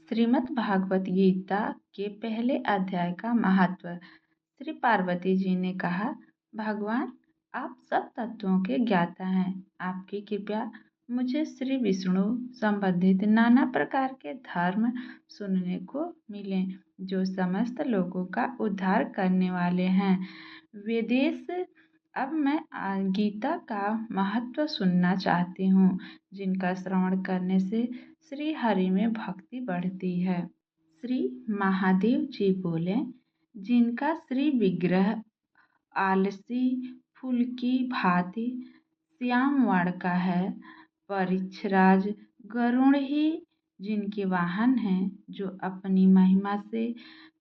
श्रीमद् भागवत गीता के पहले अध्याय का महत्व। श्री पार्वती जी ने कहा, भगवान आप सब तत्वों के ज्ञाता हैं। आपकी कृपया मुझे श्री विष्णु संबंधित नाना प्रकार के धर्म सुनने को मिले जो समस्त लोगों का उद्धार करने वाले हैं। वेदेश अब मैं गीता का महत्व सुनना चाहती हूँ, जिनका श्रवण करने से श्री हरि में भक्ति बढ़ती है। श्री महादेव जी बोले, जिनका श्री विग्रह आलसी फूल की भांति श्याम वर्ण का है, परीक्षराज गरुड़ ही जिनके वाहन हैं, जो अपनी महिमा से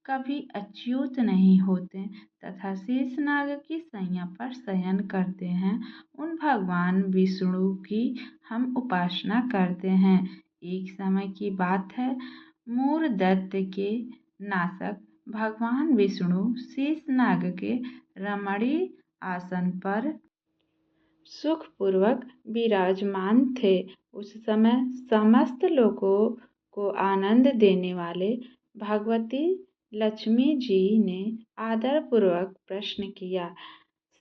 कभी अच्युत नहीं होते तथा शेषनाग की सैया पर शयन करते हैं, उन भगवान विष्णु की हम उपासना करते हैं। एक समय की बात है, मूर दैत्य के नाशक भगवान विष्णु शेषनाग के रमणीय आसन पर सुखपूर्वक विराजमान थे। उस समय समस्त लोगों को आनंद देने वाले भगवती लक्ष्मी जी ने आदरपूर्वक प्रश्न किया।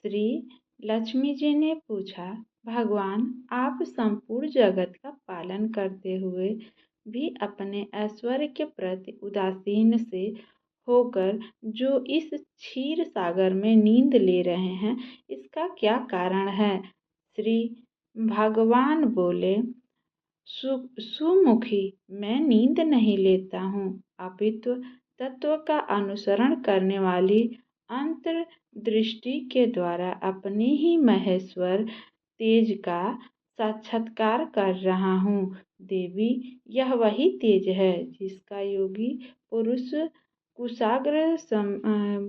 श्री लक्ष्मी जी ने पूछा, भगवान आप संपूर्ण जगत का पालन करते हुए भी अपने ऐश्वर्य के प्रति उदासीन से होकर जो इस क्षीर सागर में नींद ले रहे हैं, इसका क्या कारण है? श्री भगवान बोले, सुमुखी मैं नींद नहीं लेता हूँ, अपितु तत्व का अनुसरण करने वाली अंतर्दृष्टि के द्वारा अपने ही महेश्वर तेज का साक्षात्कार कर रहा हूँ। देवी यह वही तेज है जिसका योगी पुरुष कुशाग्र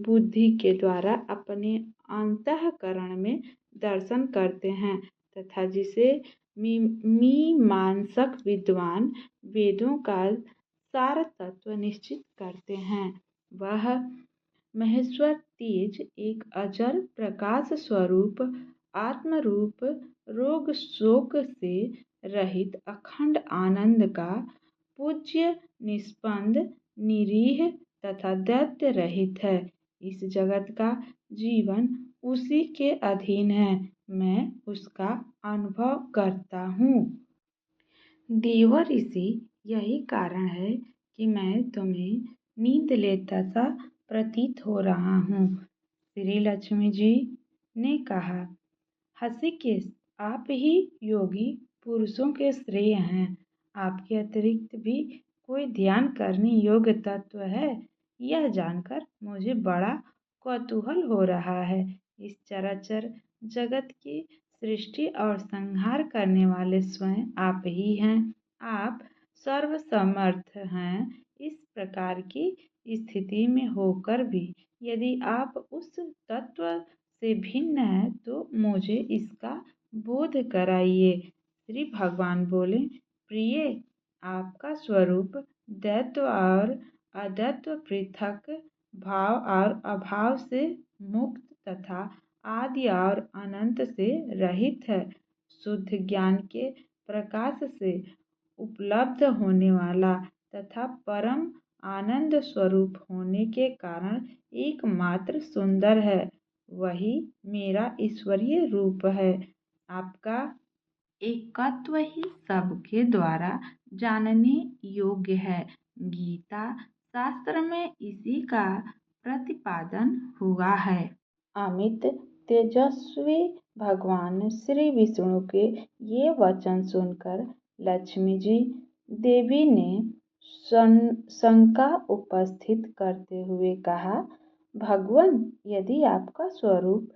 बुद्धि के द्वारा अपने अंतःकरण में दर्शन करते हैं तथा जिसे मीमांसक विद्वान वेदों का सार तत्व निश्चित करते हैं। वह महेश्वर तेज एक अजर प्रकाश स्वरूप आत्मरूप रोग शोक से रहित अखंड आनंद का पूज्य निष्पंद निरीह तथा दैत्य रहित है। इस जगत का जीवन उसी के अधीन है, मैं उसका अनुभव करता हूँ। देव ऋषि, यही कारण है कि मैं तुम्हें नींद लेता सा प्रतीत हो रहा हूँ। श्री लक्ष्मी जी ने कहा, हृषिकेश आप ही योगी पुरुषों के श्रेय हैं। आपके अतिरिक्त भी कोई ध्यान करने योग्य तत्व है, यह जानकर मुझे बड़ा कौतूहल हो रहा है। इस चराचर जगत की सृष्टि और संहार करने वाले स्वयं आप ही हैं। आप सर्वसमर्थ हैं। इस प्रकार की स्थिति में होकर भी यदि आप उस तत्व से भिन्न है तो मुझे इसका बोध कराइए। श्री भगवान बोले, प्रिय आपका स्वरूप दैत्व और अदैत्व पृथक भाव और अभाव से मुक्त तथा आदि और अनंत से रहित है। शुद्ध ज्ञान के प्रकाश से उपलब्ध होने वाला तथा परम आनंद स्वरूप होने के कारण एकमात्र सुंदर है। वही मेरा ईश्वरीय रूप है। आपका एकत्व ही सबके द्वारा जानने योग्य है। गीता शास्त्र में इसी का प्रतिपादन हुआ है। अमित तेजस्वी भगवान श्री विष्णु के ये वचन सुनकर लक्ष्मी जी देवी ने शंका उपस्थित करते हुए कहा, भगवान यदि आपका स्वरूप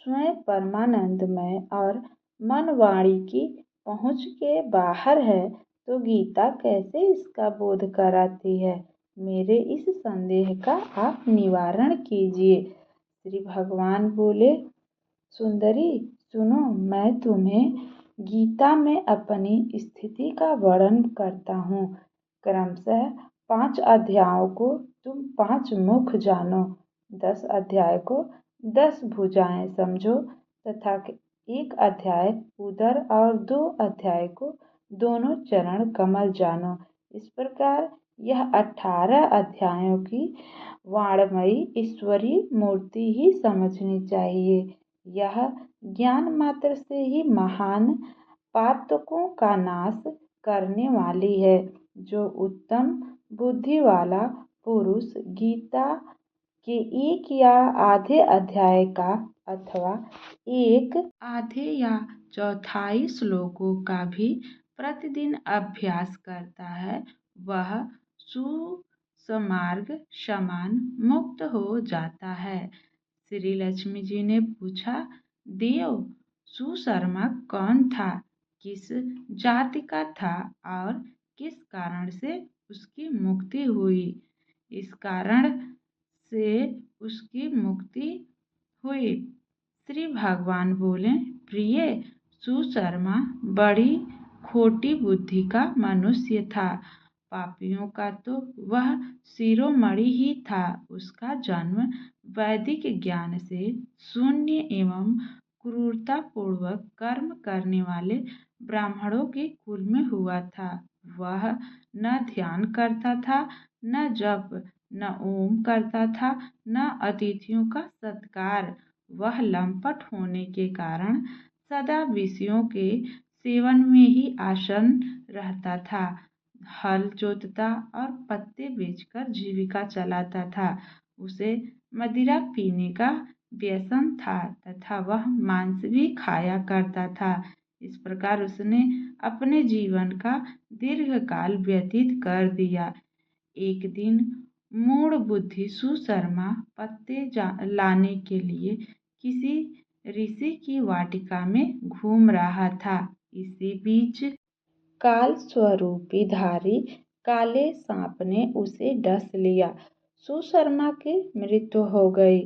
स्वयं परमानंदमय और मन वाणी की पहुँच के बाहर है तो गीता कैसे इसका बोध कराती है? मेरे इस संदेह का आप निवारण कीजिए। श्री भगवान बोले, सुंदरी सुनो, मैं तुम्हें गीता में अपनी स्थिति का वर्णन करता हूँ। क्रमशः 5 अध्यायों को तुम 5 मुख जानो, 10 अध्याय को 10 भुजाएं समझो तथा 1 अध्याय उदर और 2 अध्याय को दोनों चरण कमल जानो। इस प्रकार यह 18 अध्यायों की वाङ्मयी ईश्वरीय मूर्ति ही समझनी चाहिए। यह ज्ञान मात्र से ही महान पातकों का नाश करने वाली है। जो उत्तम बुद्धि वाला पुरुष गीता के एक या आधे अध्याय का अथवा एक आधे या चौथाई श्लोकों का भी प्रतिदिन अभ्यास करता है, वह सुसमार्ग समान मुक्त हो जाता है। श्री लक्ष्मी जी ने पूछा, देव, सुशर्मा कौन था, किस जाति का था और किस कारण से उसकी मुक्ति हुई? इस कारण से उसकी मुक्ति हुई। श्री भगवान बोले, प्रिय, सुशर्मा बड़ी खोटी बुद्धि का मनुष्य था। पापियों का तो वह शिरोमणि ही था। उसका जन्म वैदिक ज्ञान से शून्य एवं क्रूरतापूर्वक कर्म करने वाले ब्राह्मणों के कुल में हुआ था। वह न ध्यान करता था, न जप, न ओम करता था, न अतिथियों का सत्कार। वह लंपट होने के कारण सदा विषयों के सेवन में ही आसन्न रहता था। हल जोतता और पत्ते बेचकर जीविका चलाता था। उसे मदिरा पीने का व्यसन था तथा वह मांस भी खाया करता था। इस प्रकार उसने अपने जीवन का दीर्घकाल व्यतीत कर दिया। एक दिन मूढ़ बुद्धि सुशर्मा पत्ते लाने के लिए किसी ऋषि की वाटिका में घूम रहा था। इसी बीच काल स्वरूपी धारी काले सांप ने उसे डस लिया। सुशर्मा की मृत्यु हो गई।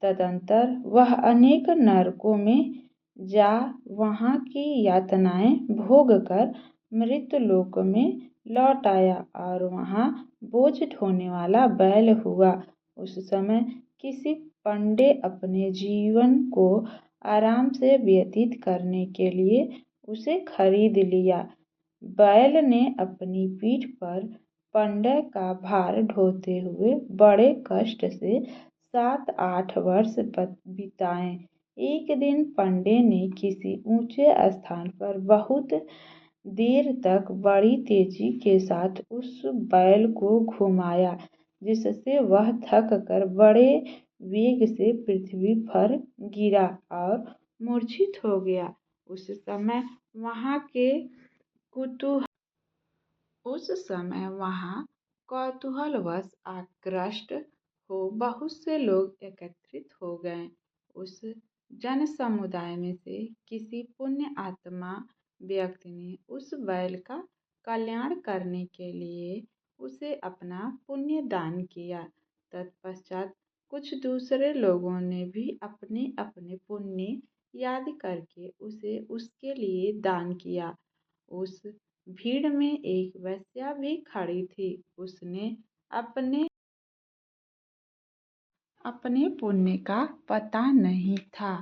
तदंतर वह अनेक नरकों में जा वहाँ की यातनाएं भोग कर मृत्युलोक में लौट आया और वहाँ बोझ ढोने वाला बैल हुआ। उस समय किसी पंडे अपने जीवन को आराम से व्यतीत करने के लिए उसे खरीद लिया। बैल ने अपनी पीठ पर पंडे का भार ढोते हुए बड़े कष्ट से 7-8 वर्ष बिताए। एक दिन पंडे ने किसी ऊंचे स्थान पर बहुत देर तक बड़ी तेजी के साथ उस बैल को घुमाया, जिससे वह थक कर बड़े वेग से पृथ्वी पर गिरा और मूर्छित हो गया। उस समय वहाँ कौतूहलवश आकृष्ट हो बहुत से लोग एकत्रित हो गए। उस जनसमुदाय में से किसी पुण्य आत्मा व्यक्ति ने उस बैल का कल्याण करने के लिए उसे अपना पुण्य दान किया। तत्पश्चात कुछ दूसरे लोगों ने भी अपने अपने पुण्य याद करके उसे उसके लिए दान किया। उस भीड़ में एक वेश्या भी खड़ी थी। उसने अपने पुण्य का पता नहीं था,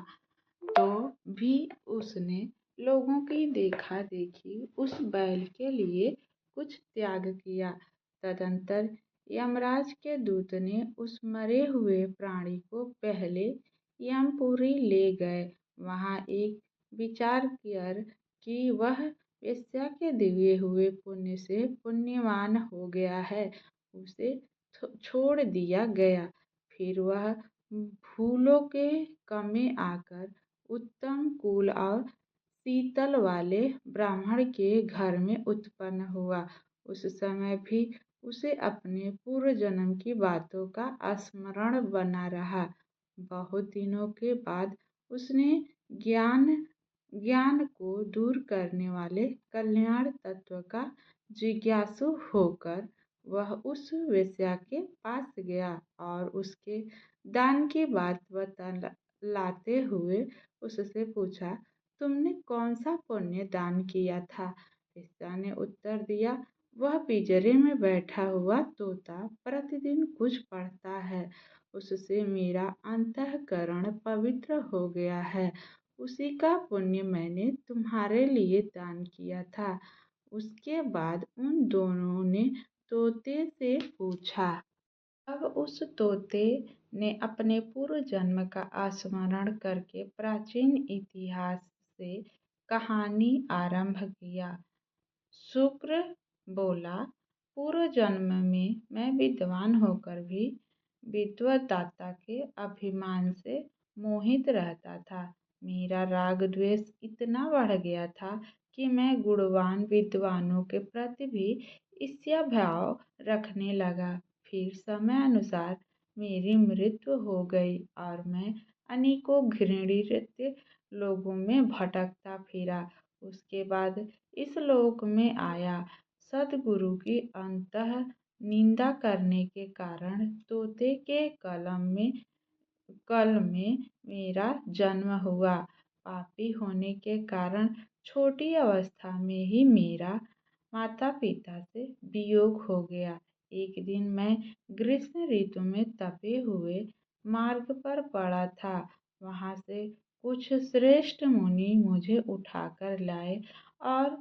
तो भी उसने लोगों की देखा देखी उस बैल के लिए कुछ त्याग किया। तदंतर यमराज के दूत ने उस मरे हुए प्राणी को पहले यमपुरी ले गए। वहाँ एक विचार कर कि वह वेश्या के दिए हुए पुण्य से पुण्यवान हो गया है, उसे छोड़ दिया गया। फिर वह भूलोक में आकर उत्तम कुल और शीतल वाले ब्राह्मण के घर में उत्पन्न हुआ। उस समय भी उसे अपने पूर्व जन्म की बातों का स्मरण बना रहा। बहुत दिनों के बाद उसने ज्ञान को दूर करने वाले कल्याण तत्व का जिज्ञासु होकर वह उस वेश्या के पास गया और उसके दान की बात बतलाते हुए उससे पूछा, तुमने कौन सा पुण्य दान किया था? वेश्या ने उत्तर दिया, वह पिंजरे में बैठा हुआ तोता प्रतिदिन कुछ पढ़ता है, उससे मेरा अंतःकरण पवित्र हो गया है। उसी का पुण्य मैंने तुम्हारे लिए दान किया था। उसके बाद उन दोनों ने तोते से पूछा। अब उस तोते ने अपने पूर्व जन्म का स्मरण करके प्राचीन इतिहास से कहानी आरंभ किया। शुक्र बोला, पूर्व जन्म में मैं विद्वान होकर भी विद्वत्ता के अभिमान से मोहित रहता था। मेरा राग द्वेष इतना बढ़ गया था कि मैं गुणवान विद्वानों के प्रति भी ईर्ष्या भाव रखने लगा। फिर समय अनुसार मेरी मृत्यु हो गई और मैं अनेकों घृणित लोगों में भटकता फिरा। उसके बाद इस लोक में आया। सद्गुरु की अंतः निंदा करने के कारण तोते के कल में मेरा जन्म हुआ। पापी होने के कारण छोटी अवस्था में ही मेरा माता पिता से वियोग हो गया। एक दिन मैं ग्रीष्म ऋतु में तपे हुए मार्ग पर पड़ा था। वहां से कुछ श्रेष्ठ मुनि मुझे उठाकर लाए और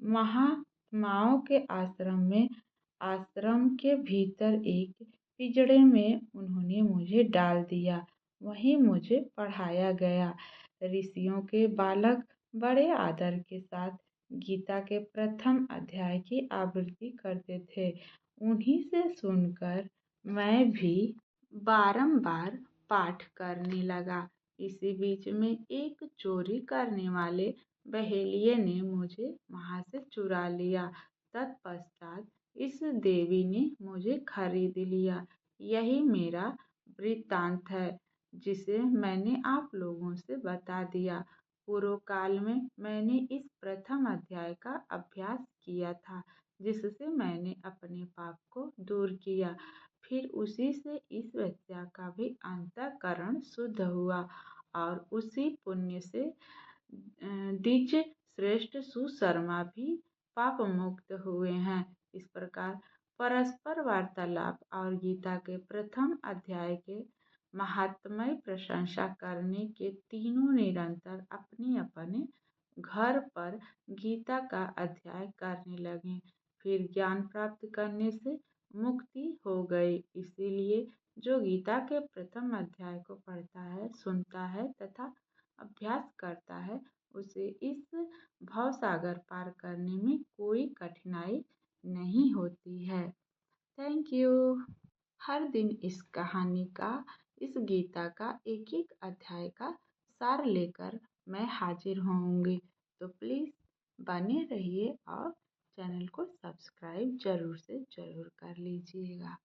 महात्माओं के आश्रम के भीतर एक पिंजड़े में उन्होंने मुझे डाल दिया। वहीं मुझे पढ़ाया गया। ऋषियों के बालक बड़े आदर के साथ गीता के प्रथम अध्याय की आवृत्ति करते थे। उन्हीं से सुनकर मैं भी बारंबार पाठ करने लगा। इसी बीच में एक चोरी करने वाले बहेलिये ने मुझे वहां से चुरा लिया। तत्पश्चात इस देवी ने मुझे खरीद लिया। यही मेरा वृत्तांत है, जिसे मैंने आप लोगों से बता दिया। पूर्व काल में मैंने इस प्रथम अध्याय का अभ्यास किया था, जिससे मैंने अपने पाप को दूर किया। फिर उसी से इस वेश्या का भी अंतःकरण शुद्ध हुआ और उसी पुण्य से द्विज श्रेष्ठ सुशर्मा भी पाप मुक्त हुए हैं। इस प्रकार परस्पर वार्तालाप और गीता के प्रथम अध्याय के महात्म्य प्रशंसा करने के तीनों निरंतर अपने अपने घर पर गीता का अध्ययन करने लगे। फिर ज्ञान प्राप्त करने से मुक्ति हो गई। इसीलिए जो गीता के प्रथम अध्याय को पढ़ता है, सुनता है तथा अभ्यास करता है, उसे इस भवसागर पार करने में कोई कठिनाई नहीं होती है। Thank you. हर दिन इस कहानी का, इस गीता का एक एक अध्याय का सार लेकर मैं हाजिर होंगी। तो प्लीज़ बने रहिए और चैनल को सब्सक्राइब ज़रूर से ज़रूर कर लीजिएगा।